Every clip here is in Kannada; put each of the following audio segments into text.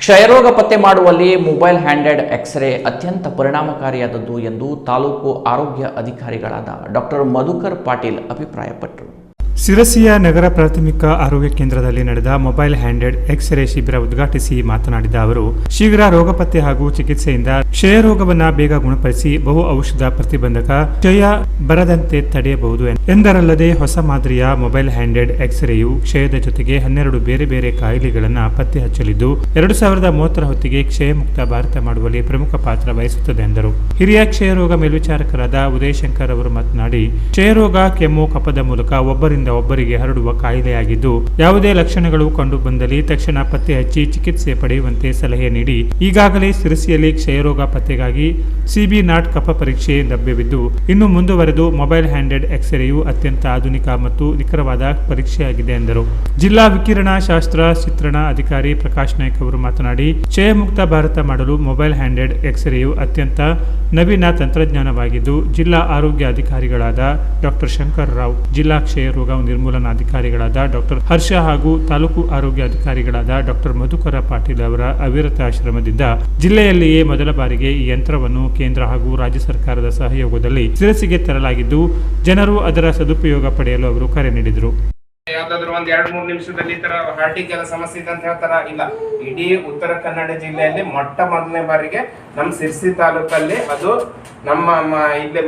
ಕ್ಷಯರೋಗ ಪತ್ತೆ ಮಾಡುವಲ್ಲಿ ಮೊಬೈಲ್ ಹ್ಯಾಂಡೆಡ್ ಎಕ್ಸ್ರೇ ಅತ್ಯಂತ ಪರಿಣಾಮಕಾರಿಯಾದದ್ದು ಎಂದು ತಾಲೂಕು ಆರೋಗ್ಯ ಅಧಿಕಾರಿಗಳಾದ ಡಾಕ್ಟರ್ ಮಧುಕರ್ ಪಾಟೀಲ್ ಅಭಿಪ್ರಾಯಪಟ್ಟರು. ಶಿರಸಿಯ ನಗರ ಪ್ರಾಥಮಿಕ ಆರೋಗ್ಯ ಕೇಂದ್ರದಲ್ಲಿ ನಡೆದ ಮೊಬೈಲ್ ಹ್ಯಾಂಡೆಡ್ ಎಕ್ಸ್ರೇ ಶಿಬಿರ ಉದ್ಘಾಟಿಸಿ ಮಾತನಾಡಿದ ಅವರು, ಶೀಘ್ರ ರೋಗ ಪತ್ತೆ ಹಾಗೂ ಚಿಕಿತ್ಸೆಯಿಂದ ಕ್ಷಯರೋಗವನ್ನು ಬೇಗ ಗುಣಪಡಿಸಿ ಬಹು ಔಷಧ ಪ್ರತಿಬಂಧಕ ಕ್ಷಯ ಬರದಂತೆ ತಡೆಯಬಹುದು ಎಂದರಲ್ಲದೆ ಹೊಸ ಮಾದರಿಯ ಮೊಬೈಲ್ ಹ್ಯಾಂಡೆಡ್ ಎಕ್ಸ್ರೇಯು ಕ್ಷಯದ ಜೊತೆಗೆ 12 ಬೇರೆ ಬೇರೆ ಕಾಯಿಲೆಗಳನ್ನು ಪತ್ತೆ ಹಚ್ಚಲಿದ್ದು 2030 ಹೊತ್ತಿಗೆ ಕ್ಷಯಮುಕ್ತ ಭಾರತ ಮಾಡುವಲ್ಲಿ ಪ್ರಮುಖ ಪಾತ್ರ ವಹಿಸುತ್ತದೆ ಎಂದರು. ಹಿರಿಯ ಕ್ಷಯರೋಗ ಮೇಲ್ವಿಚಾರಕರಾದ ಉದಯಶಂಕರ್ ಅವರು ಮಾತನಾಡಿ, ಕ್ಷಯರೋಗ ಕೆಮ್ಮು ಕಫದ ಮೂಲಕ ಒಬ್ಬರಿಂದ ಒಬ್ಬರಿಗೆ ಹರಡುವ ಕಾಯಿಲೆಯಾಗಿದ್ದು ಯಾವುದೇ ಲಕ್ಷಣಗಳು ಕಂಡು ಬಂದಲ್ಲಿ ತಕ್ಷಣ ಪತ್ತೆ ಹಚ್ಚಿ ಚಿಕಿತ್ಸೆ ಪಡೆಯುವಂತೆ ಸಲಹೆ ನೀಡಿ ಈಗಾಗಲೇ ಶಿರಸಿಯಲ್ಲಿ ಕ್ಷಯರೋಗ ಪತ್ತೆಗಾಗಿ ಸಿಬಿ ನಾಟ್ ಕಫ ಪರೀಕ್ಷೆ ಲಭ್ಯವಿದ್ದು ಇನ್ನು ಮುಂದುವರೆದು ಮೊಬೈಲ್ ಹ್ಯಾಂಡೆಡ್ ಎಕ್ಸ್ರೇಯು ಅತ್ಯಂತ ಆಧುನಿಕ ಮತ್ತು ನಿಖರವಾದ ಪರೀಕ್ಷೆಯಾಗಿದೆ ಎಂದರು. ಜಿಲ್ಲಾ ವಿಕಿರಣ ಶಾಸ್ತ್ರ ಚಿತ್ರಣ ಅಧಿಕಾರಿ ಪ್ರಕಾಶ್ ನಾಯ್ಕ್ ಅವರು ಮಾತನಾಡಿ, ಕ್ಷಯಮುಕ್ತ ಭಾರತ ಮಾಡಲು ಮೊಬೈಲ್ ಹ್ಯಾಂಡೆಡ್ ಎಕ್ಸ್ರೇಯು ಅತ್ಯಂತ ನವೀನ ತಂತ್ರಜ್ಞಾನವಾಗಿದ್ದು ಜಿಲ್ಲಾ ಆರೋಗ್ಯ ಅಧಿಕಾರಿಗಳಾದ ಡಾಕ್ಟರ್ ಶಂಕರ್ ರಾವ್, ಜಿಲ್ಲಾ ಕ್ಷಯರೋಗ ನಿರ್ಮೂಲನಾಧಿಕಾರಿಗಳಾದ ಡಾಕ್ಟರ್ ಹರ್ಷ ಹಾಗೂ ತಾಲೂಕು ಆರೋಗ್ಯ ಅಧಿಕಾರಿಗಳಾದ ಡಾಕ್ಟರ್ ಮಧುಕರ ಪಾಟೀಲ್ ಅವರ ಅವಿರತ ಶ್ರಮದಿಂದ ಜಿಲ್ಲೆಯಲ್ಲಿಯೇ ಮೊದಲ ಬಾರಿಗೆ ಈ ಯಂತ್ರವನ್ನು ಕೇಂದ್ರ ಹಾಗೂ ರಾಜ್ಯ ಸರ್ಕಾರದ ಸಹಯೋಗದಲ್ಲಿ ಶಿರಸಿಗೆ ತರಲಾಗಿದ್ದು ಜನರು ಅದರ ಸದುಪಯೋಗ ಪಡೆಯಲು ಅವರು ಕರೆ ನೀಡಿದರು. ಯಾವ್ದಾದ್ರು ಒಂದ್ 2-3 ನಿಮಿಷದಲ್ಲಿ ಈ ತರ ಹಾರ್ಟಿಗೆಲ್ಲ ಸಮಸ್ಯೆ ಇದೆ ಅಂತ ಹೇಳ್ತಾರ. ಇಲ್ಲ, ಇಡೀ ಉತ್ತರ ಕನ್ನಡ ಜಿಲ್ಲೆಯಲ್ಲಿ ಮೊದಲನೇ ಬಾರಿಗೆ ನಮ್ಮ ಸಿರ್ಸಿ ತಾಲೂಕಲ್ಲಿ ಅದು ನಮ್ಮ ಇಲ್ಲಿ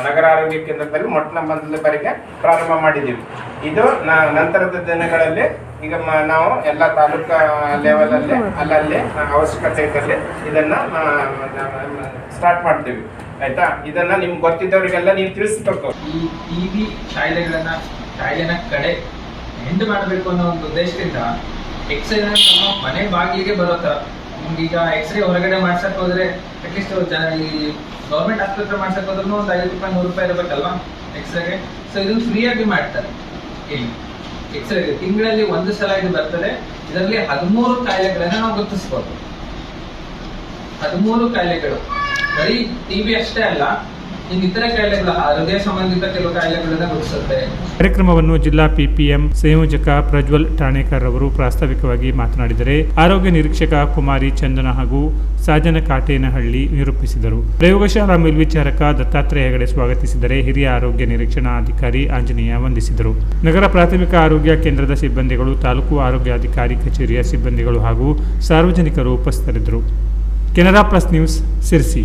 ನಗರ ಆರೋಗ್ಯ ಕೇಂದ್ರದಲ್ಲಿ ಮೊದಲ ಬಾರಿಗೆ ಪ್ರಾರಂಭ ಮಾಡಿದ್ದೀವಿ. ಇದು ನಂತರದ ದಿನಗಳಲ್ಲಿ ಈಗ ನಾವು ಎಲ್ಲ ತಾಲೂಕಾ ಲೆವೆಲ್ ಅಲ್ಲಿ ಅಲ್ಲಲ್ಲಿ ಅವಶ್ಯಕತೆ ಇದ್ದಲ್ಲಿ ಇದನ್ನ ಸ್ಟಾರ್ಟ್ ಮಾಡ್ತೀವಿ. ಆಯ್ತಾ? ಇದನ್ನ ನಿಮ್ಗೆ ಗೊತ್ತಿದ್ದವರಿಗೆಲ್ಲ ನೀವು ತಿಳಿಸ್ಬೇಕು. ಈ ಟಿಬಿ ಕಾಯಿಲೆನ ಕಡೆ ಎಂಡ್ ಮಾಡಬೇಕು ಅನ್ನೋ ಒಂದು ಉದ್ದೇಶದಿಂದ ಎಕ್ಸ್ರೇ ನಮ್ಮ ಮನೆ ಬಾಗಿಲಿಗೆ ಬರೋ ಥರ. ನಿಮ್ಗೀಗ ಎಕ್ಸ್ರೇ ಹೊರಗಡೆ ಮಾಡ್ಸಕ್ ಹೋದ್ರೆ ಅಟ್ಲೀಸ್ಟ್ ಈ ಗೌರ್ಮೆಂಟ್ ಆಸ್ಪತ್ರೆ ಮಾಡ್ಸಕ್ ಹೋದ್ರೂ ಒಂದು 50 ರೂಪಾಯಿ 100 ರೂಪಾಯಿ ಇರಬೇಕಲ್ವಾ ಎಕ್ಸ್ರೇಗೆ. ಸೊ ಇದನ್ನು ಫ್ರೀಯಾಗಿ ಮಾಡ್ತಾರೆ. ಇಲ್ಲಿ ಎಕ್ಸ್ರೇ ತಿಂಗಳಲ್ಲಿ 1 ಸಲ ಇದು ಬರ್ತದೆ. ಇದರಲ್ಲಿ 13 ಕಾಯಿಲೆಗಳನ್ನ ನಾವು ಗುರುತಿಸ್ಬೋದು. 13 ಕಾಯಿಲೆಗಳು, ಬರೀ ಟಿಬಿ ಅಷ್ಟೇ ಅಲ್ಲ, ಇತರ ಕಾಯಿಲೆಗಳ ಹೃದಯ ಸಂಬಂಧಿತ ಕೆಲವು ಕಾಯಿಲೆಗಳನ್ನ ಗುರುತಿಸುತ್ತೆ. ಕಾರ್ಯಕ್ರಮವನ್ನು ಜಿಲ್ಲಾ ಪಿಪಿಎಂ ಸಂಯೋಜಕ ಪ್ರಜ್ವಲ್ ಠಾಣೇಕರ್ ಅವರು ಪ್ರಾಸ್ತಾವಿಕವಾಗಿ ಮಾತನಾಡಿದರೆ, ಆರೋಗ್ಯ ನಿರೀಕ್ಷಕ ಕುಮಾರಿ ಚಂದನ ಹಾಗೂ ಸಾಜನ ಕಾಟೇನಹಳ್ಳಿ ನಿರೂಪಿಸಿದರು. ಪ್ರಯೋಗಶಾಲಾ ಮೇಲ್ವಿಚಾರಕ ದತ್ತಾತ್ರೇಯ ಹೆಗಡೆ ಸ್ವಾಗತಿಸಿದರೆ, ಹಿರಿಯ ಆರೋಗ್ಯ ನಿರೀಕ್ಷಣಾ ಅಧಿಕಾರಿ ಆಂಜನೇಯ ವಂದಿಸಿದರು. ನಗರ ಪ್ರಾಥಮಿಕ ಆರೋಗ್ಯ ಕೇಂದ್ರದ ಸಿಬ್ಬಂದಿಗಳು, ತಾಲೂಕು ಆರೋಗ್ಯಾಧಿಕಾರಿ ಕಚೇರಿಯ ಸಿಬ್ಬಂದಿಗಳು ಹಾಗೂ ಸಾರ್ವಜನಿಕರು ಉಪಸ್ಥಿತರಿದ್ದರು. Canara plus news, Sirsi.